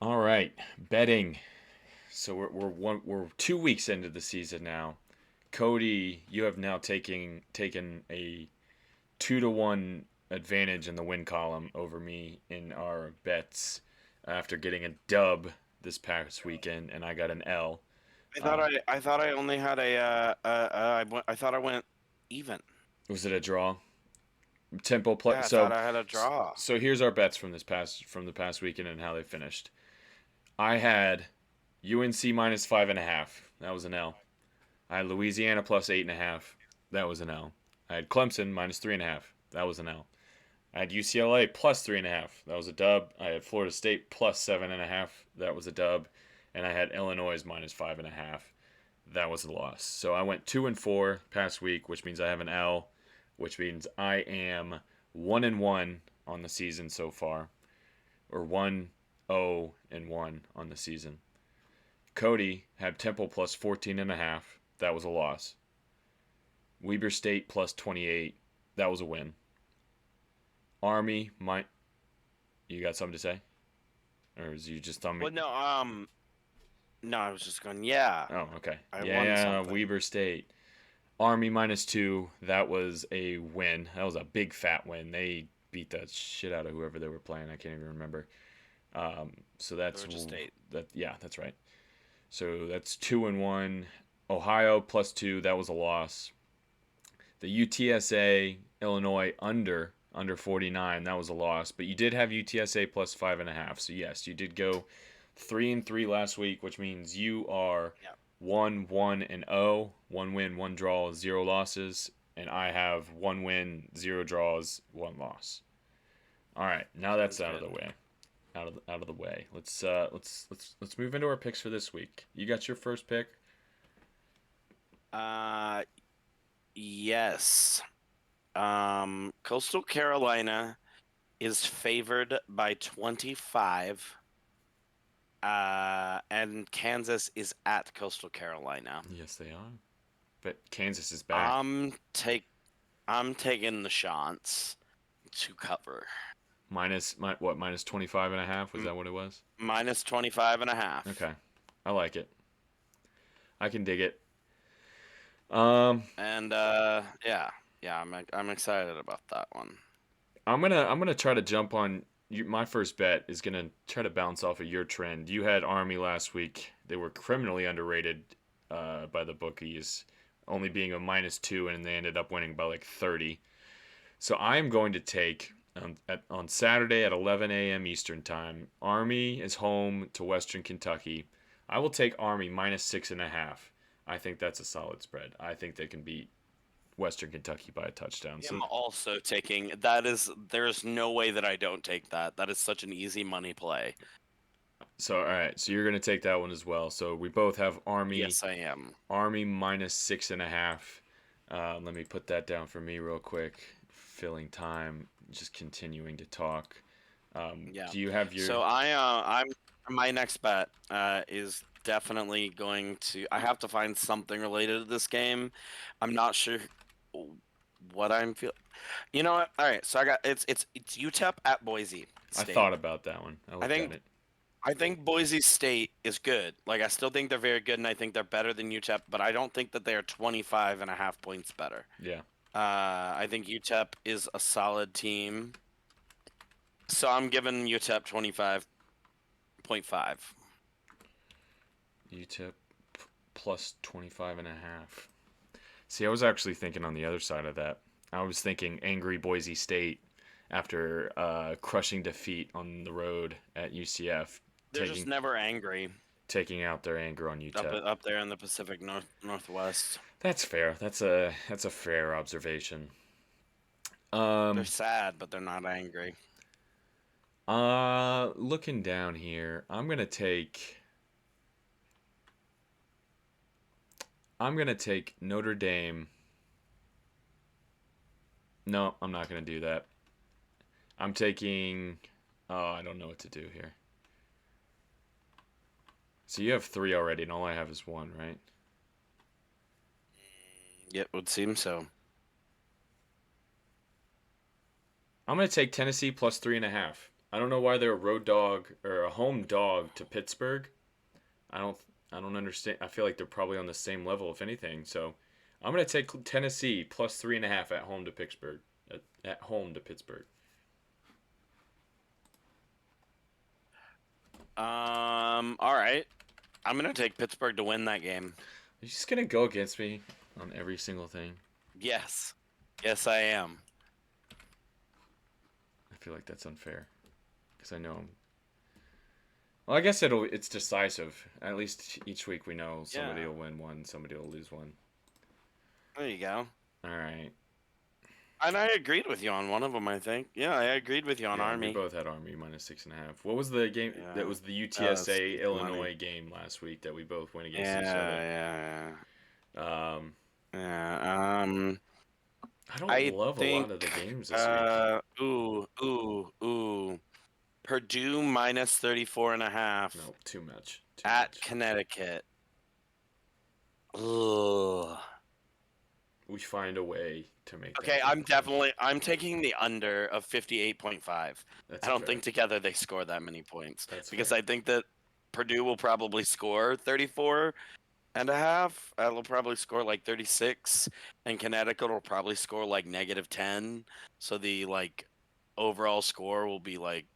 All right, betting. So we're 2 weeks into the season now. Cody, you have now taken a 2-1 advantage in the win column over me in our bets after getting a dub this past weekend, and I got an L. I thought I only had I thought I went even. Was it a draw? Tempo play. Yeah, I thought So I had a draw. so here's our bets from the past weekend and how they finished. I had UNC minus 5.5. That was an L. I had Louisiana plus 8.5. That was an L. I had Clemson minus 3.5. That was an L. I had UCLA plus 3.5. That was a dub. I had Florida State plus 7.5. That was a dub. And I had Illinois minus 5.5. That was a loss. So I went 2-4 past week, which means I have an L, which means I am 1-1 on the season so far, or 1-0-1 on the season. Cody had Temple plus 14.5. That was a loss. Weber State plus 28. That was a win. Army, you got something to say? Or is you just on me? Well, no, I was just going. Yeah, Oh, okay. I won Yeah, something. Weber State. Army minus 2. That was a win. That was a big fat win. They beat the shit out of whoever they were playing. I can't even remember. So that's Georgia State. that. Yeah, that's right. So that's 2-1. Ohio plus 2. That was a loss. The UTSA Illinois under 49. That was a loss. But you did have UTSA plus 5.5. So yes, you did go 3-3 last week, which means you are Yeah, 1-1-0. One win, one draw, zero losses. And I have one win, zero draws, one loss. All right, now that's sounds out of good. the way. Out of the way. Let's move into our picks for this week. You got your first pick. Uh, yes. Coastal Carolina is favored by 25. And Kansas is at Coastal Carolina. Yes, they are. But Kansas is back. I'm take I'm taking the shots to cover. Minus 25.5? Was M- that what it was? Minus 25 and a half. Okay, I like it. I can dig it. Um, And yeah, yeah, I'm excited about that one. I'm gonna try to jump on you. My first bet is gonna try to bounce off of your trend. You had Army last week. They were criminally underrated by the bookies, only being a minus 2, and they ended up winning by like 30. So I am going to take on Saturday at 11 a.m. Eastern time. Army is home to Western Kentucky. I will take Army minus 6.5. I think that's a solid spread. I think they can beat Western Kentucky by a touchdown. I'm So also taking that is there's no way that I don't take that. That is such an easy money play. all right. So you're gonna take that one as well. So we both have Army Yes, I am. minus 6.5. Let me put that down for me real quick. Filling time. Just continuing to talk. Yeah. Do you have your? So I'm my next bet is definitely going to I have to find something related to this game. I'm not sure what I'm feel. You know what? All right, so I got it's UTEP at Boise I State. thought about that one. I I looked at think it. I think Boise State is good. Like I still think they're very good and I think they're better than UTEP, but I don't think that they are 25 and a half points better. Yeah. I think UTEP is a solid team. So I'm giving UTEP 25.5. UTEP plus 25.5. See, I was actually thinking on the other side of that. I was thinking angry Boise State after crushing defeat on the road at UCF, They're just taking never angry taking out their anger on up UTEP. up there in the Pacific Northwest. That's fair. That's a fair observation. They're Um, sad, but they're not angry. looking down here, I'm gonna take Notre Dame. No, I'm not gonna do that. I'm taking. Oh, I don't know what to do here. So you have three already, and all I have is one, right? It would seem so. I'm gonna take Tennessee plus 3.5. I don't know why they're a road dog or a home dog to Pittsburgh. I don't I don't understand. I feel like they're probably on the same level, if anything. So I'm gonna take Tennessee plus 3.5 at home to Pittsburgh. At home to Pittsburgh. All right. I'm gonna take Pittsburgh to win that game. Are you just gonna go against me on every single thing? Yes. Yes, I am. I feel like that's unfair because I know I'm. Well, I guess it's decisive. At least each week we know somebody Yeah. will win one, somebody will lose one. There you go. All right. And I agreed with you on one of them, I think. Yeah, I agreed with you on Yeah, we Army. both had Army minus 6.5. What was the game? That Yeah. was the That's UTSA money. Illinois game last week that we both went against each other. Yeah, Um, yeah, yeah. I don't I love a think lot of the games this week. ooh. Purdue minus 34 and a half No, too much. Too at much. Connecticut. Ugh. We find a way to make Okay, that game close. I'm taking the under of 58.5. That's I a don't fair. think together they score that many points That's because fair. I think that Purdue will probably score 34 and a half. It'll probably score like 36, and Connecticut will probably score like -10. So the like overall score will be like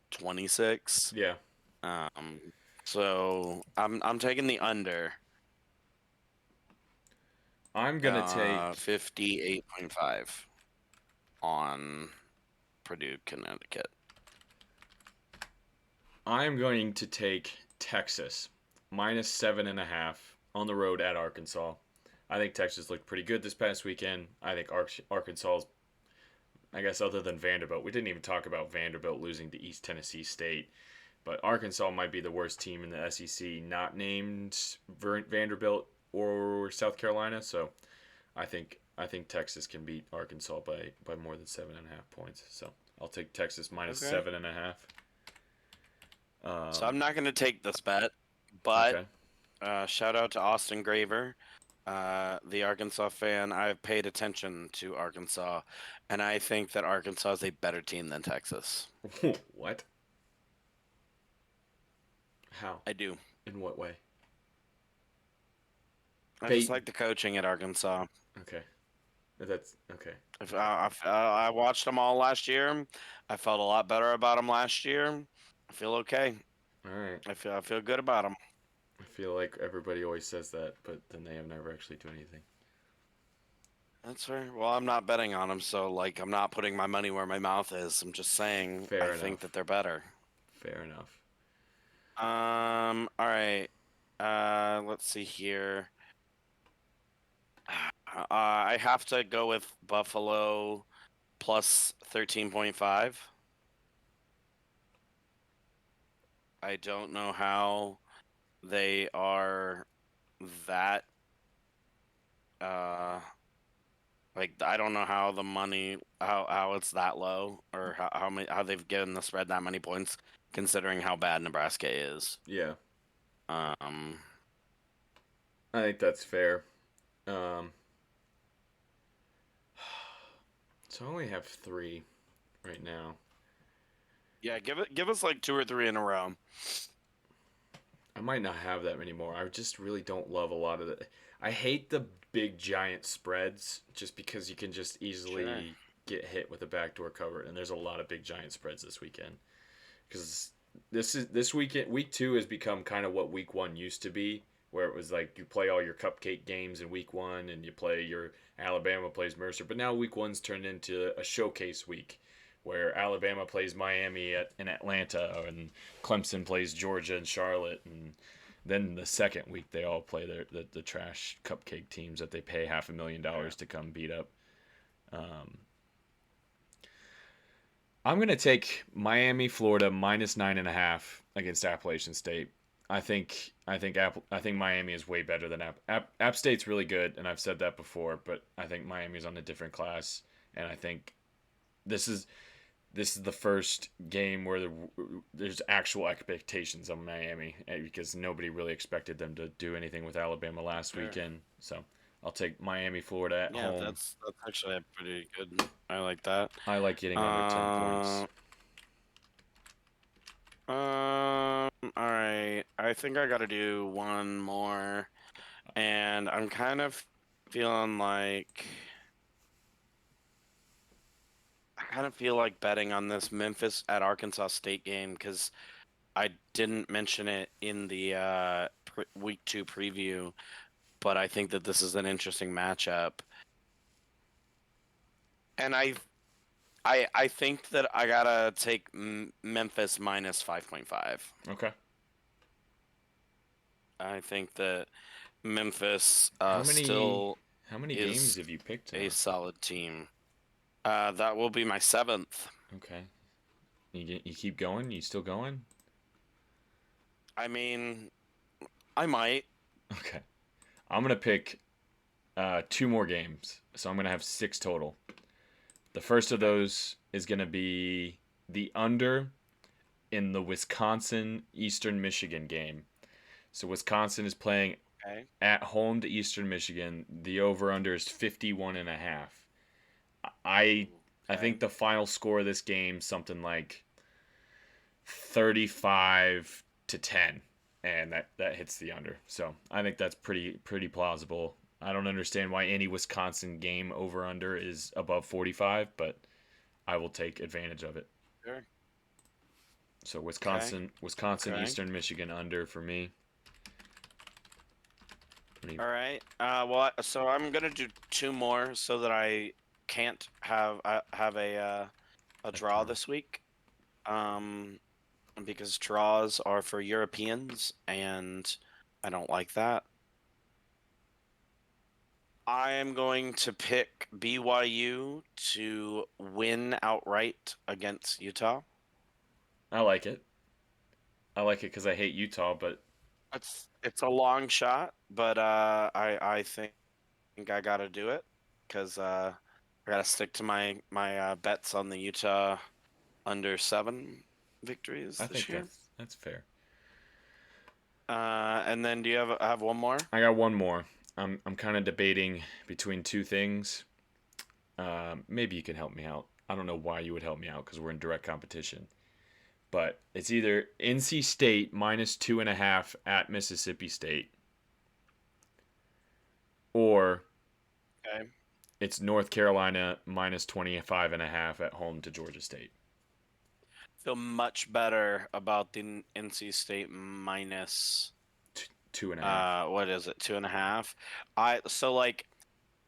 26. Yeah. Um, so I'm taking the under. I'm gonna take 58.5 on Purdue, Connecticut. I'm going to take Texas minus 7.5 on the road at Arkansas. I think Texas looked pretty good this past weekend. I think Arkansas's, I guess, other than Vanderbilt, we didn't even talk about Vanderbilt losing to East Tennessee State, but Arkansas might be the worst team in the SEC, not named Vanderbilt or South Carolina. So I think Texas can beat Arkansas by more than 7.5 points. So I'll take Texas minus Okay. 7.5. So I'm not going to take this bet, but Okay. shout out to Austin Graver, the Arkansas fan. I've paid attention to Arkansas, and I think that Arkansas is a better team than Texas. What? How? I do. In what way? I just Pay. like the coaching at Arkansas. Okay. That's okay. I watched them all last year. I felt a lot better about them last year. I feel okay. All right. I feel good about them. I feel like everybody always says that, but then they have never actually do anything. That's fair. Well, I'm not betting on them, so like I'm not putting my money where my mouth is. I'm just saying I Fair think that enough. they're better. Fair enough. All right. Let's see here. I have to go with Buffalo plus 13.5. I don't know how they are that uh like I don't know how the money how it's that low or how they've given the spread that many points considering how bad Nebraska is. Yeah, Um I think that's fair. Um, so I only have three right now. yeah, give us like two or three in a row. I might not have that many more. I just really don't love a lot of the. I hate the big giant spreads just because you can just Sure. easily get hit with a backdoor cover, and there's a lot of big giant spreads this weekend. Because this weekend, week two has become kind of what week one used to be, where it was like you play all your cupcake games in week one, and you play your Alabama plays Mercer. But now week one's turned into a showcase week, where Alabama plays Miami in Atlanta, and Clemson plays Georgia and Charlotte, and then the second week they all play the trash cupcake teams that they pay $500,000 to come beat up. Um, I'm gonna take Miami, Florida minus 9.5 against Appalachian State. I think Miami is way better than App State's really good, and I've said that before, but I think Miami's on a different class, and I think this is this is the first game where there's actual expectations on Miami because nobody really expected them to do anything with Alabama last Sure. weekend. So I'll take Miami, Florida at Yeah, home. that's actually a pretty good. I like that. I like getting under 10 Uh, points. All right. I think I got to do one more, and I'm kind of feeling like I kind of feel like betting on this Memphis at Arkansas State game because I didn't mention it in the week 2 preview, but I think that this is an interesting matchup, and I think that I gotta take Memphis minus 5.5. Okay. I think that Memphis How many still how many games is have you picked a now? solid team. That will be my 7th. Okay. You keep going? You still going? I mean, I might. Okay. I'm gonna pick two more games, so I'm gonna have six total. The first of Okay. those is gonna be the under in the Wisconsin Eastern Michigan game. So Wisconsin is playing Okay. at home to Eastern Michigan. The over under is 51 and a half. I I Okay. think the final score of this game something like 35 to 10, and that hits the under. So I think that's pretty plausible. I don't understand why any Wisconsin game over under is above 45, but I will take advantage of it. Sure. So Okay. Wisconsin Okay. Eastern Michigan under for me. All right. So I'm gonna do two more so that I can't have a A draw draw. this week. Um, because draws are for Europeans, and I don't like that. I am going to pick BYU to win outright against Utah. I like it. I like it because I hate Utah, but It's a long shot, but I think I gotta do it because I gotta stick to my bets on the Utah under 7 victories I this think year. that's fair. And then do you have one more? I got one more. I'm kind of debating between two things. Maybe you can help me out. I don't know why you would help me out because we're in direct competition. But it's either NC State minus 2.5 at Mississippi State, or Okay. it's North Carolina minus 25.5 at home to Georgia State. Feel much better about the NC State minus 2.5. what is it, 2.5? Like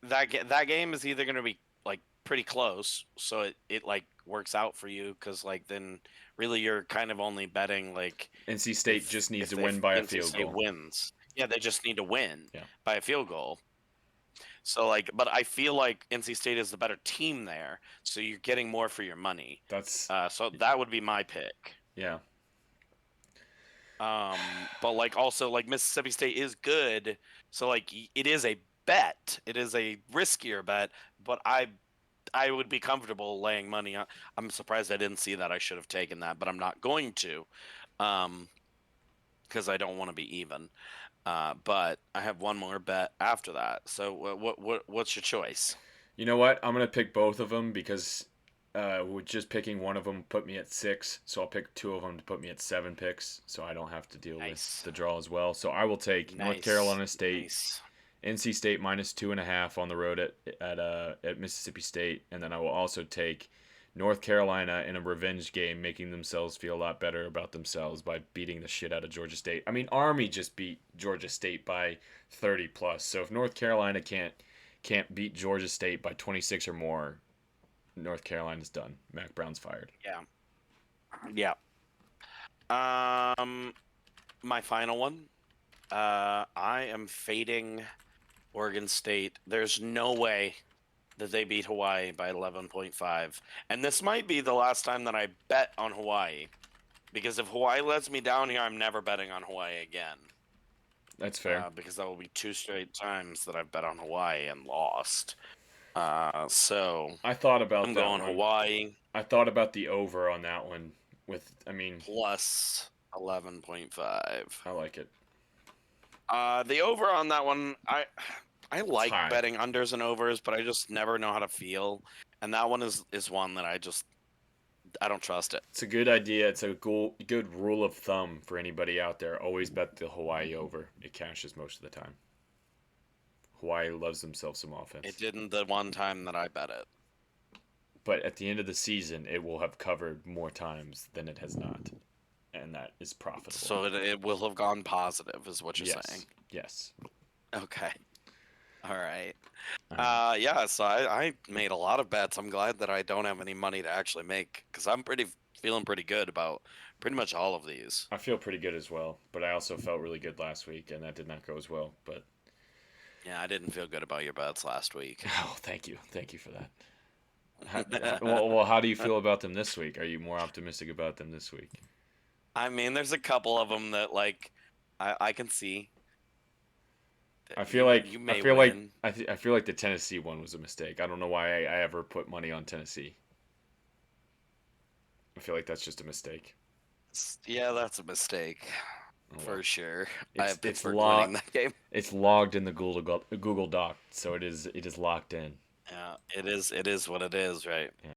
that game is either gonna be like pretty close, so it like works out for you because like then really you're kind of only betting like NC State just needs to win if by a NC field State goal. wins, yeah, they just need to win Yeah, by a field goal. So like, but I feel like NC State is the better team there, so you're getting more for your money. that's So that would be my pick. yeah. But like also like Mississippi State is good, so like it is a bet. It is a riskier bet, but I would be comfortable laying money on. I'm surprised I didn't see that. I should have taken that, but I'm not going to, um, because I don't want to be even. But I have one more bet after that. So what's your choice? You know what? I'm gonna pick both of them because with just picking one of them put me at 6. So I'll pick two of them to put me at 7 picks, so I don't have to deal with Nice, the draw as well. So I will take North nice, Carolina State, nice. NC State minus 2.5 on the road at Mississippi State, and then I will also take North Carolina in a revenge game, making themselves feel a lot better about themselves by beating the shit out of Georgia State. I mean, Army just beat Georgia State by 30 plus. So if North Carolina can't beat Georgia State by 26 or more, North Carolina's done. Mac Brown's fired. Yeah, yeah. Um, my final one. I am fading Oregon State. There's no way that they beat Hawaii by 11.5. And this might be the last time that I bet on Hawaii. Because if Hawaii lets me down here, I'm never betting on Hawaii again. That's fair. Because that will be 2 straight times that I've bet on Hawaii and lost. So I thought about I'm that going one. Hawaii I thought about the over on that one. I mean, plus 11.5. I like it. The over on that one, I It's like high. betting unders and overs, but I just never know how to feel. And that one is one that I don't trust it. It's a good idea. It's a good rule of thumb for anybody out there. Always bet the Hawaii over. It cashes most of the time. Hawaii loves themselves some offense. It didn't the one time that I bet it. But at the end of the season, it will have covered more times than it has not. And that is profitable. So it will have gone positive, is what you're saying. Yes. Okay. All right. Yeah, so I made a lot of bets. I'm glad that I don't have any money to actually make because I'm feeling pretty good about pretty much all of these. I feel pretty good as well, but I also felt really good last week, and that did not go as well. But yeah, I didn't feel good about your bets last week. Oh, thank you for that. Well, how do you feel about them this week? Are you more optimistic about them this week? I mean, there's a couple of them that like I can see. I feel like the Tennessee one was a mistake. I don't know why I ever put money on Tennessee. I feel like that's just a mistake. Yeah, that's a mistake. For sure. I have It's Pittsburgh winning that game. It's logged in the Google Doc, so it is locked in. Yeah, it is what it is, right? Yeah.